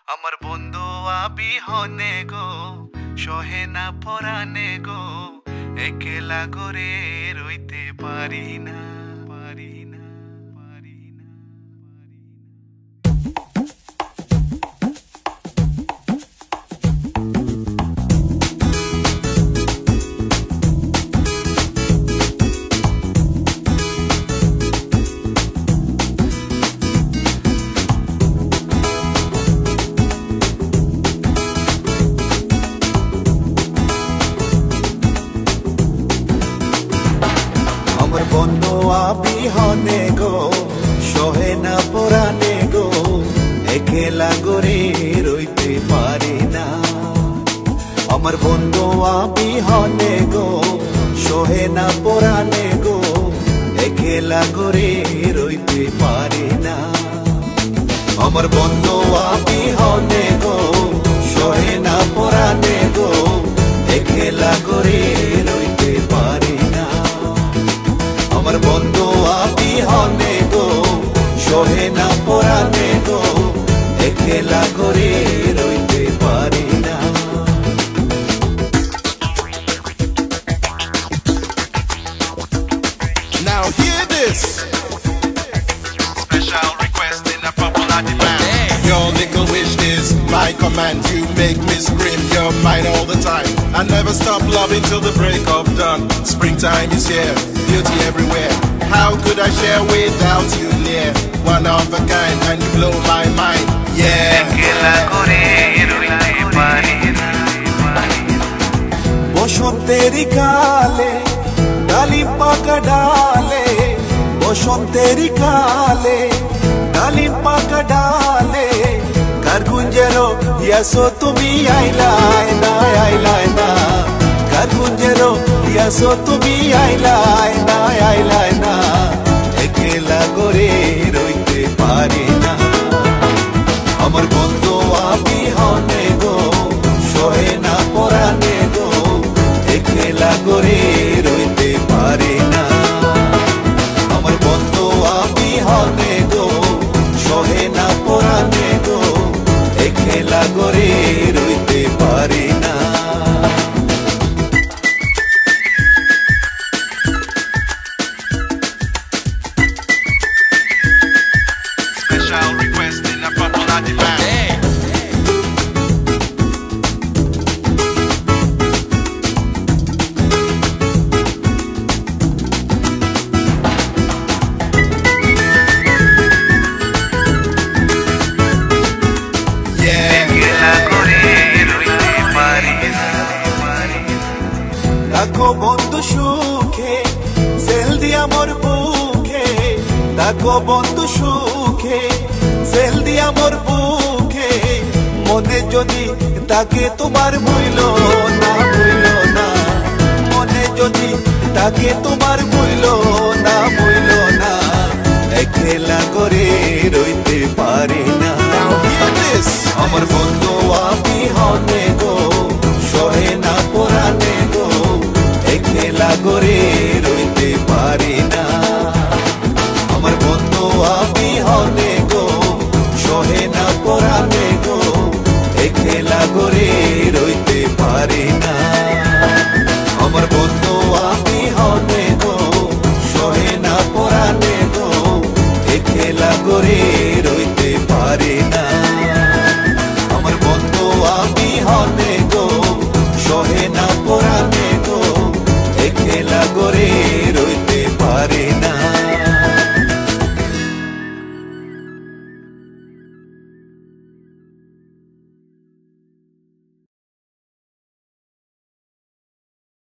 আমার বন্ধু বিহনে গো সহে না পরানে গো একলা করে রইতে পারি না পারি না পারি না বন্ধু বিহনে গো সহে না পরানে গো একলা করে রইতে পারি না আমার বন্ধু বিহনে গো সহে না পরানে গো একলা করে রইতে পারি না আমার বন্ধু বিহনে গো সহে না পরানে গো একলা করে রইতে পারি না আমার বন্ধু বিহনে গো সহে না পরানে গো একলা করে রইতে পারি না Now hear this. Special request in a popular demand. Your little wish is my command. You make me scream your mind all the time. I never stop loving till the break of dawn. Springtime is here, beauty everywhere. How could I share without you near? One of a kind and you blow my mind. Yeah. একলা করে রইতে পারি না বসন্তের কালে ডালি পাকা ডালে বসন্তের কালে ডালি পাকা ডালে কার গুঞ্জেরো ইয়াসো তুমি আইলাই না আইলাই না কার গুঞ্জেরো ইয়াসো তুমি আইলাই না আইলাই না একলা করে রইতে পারি না আমার বন্ধু বিহনে গো সহে না পরানে গো একলা করে রইতে পারি না আমার বন্ধু বিহনে গো সহে না পরানে গো একলা করে রইতে পারি না Special request in a popular demand. Yeah. একলা করে রইতে পারি না দেখো বন্ধু সুখে সেল দিয়া মোর বুকে দেখো বন্ধু সুখে সেল দিয়া মোর বুকে মনে যদি তাকে তোমার ভুইল না মনে যদি তাকে তোমার ভুইল না একলা করে রইতে পারি না Now hear this. আমার বন্ধু বিহনে গো সহে না পরানে গো একলা করে রইতে পারি না আমার বন্ধু বিহনে গো সহে না পরানে গো একলা করে রইতে পারি না আমার বন্ধু বিহনে গো সহে না পরানে গো একলা করে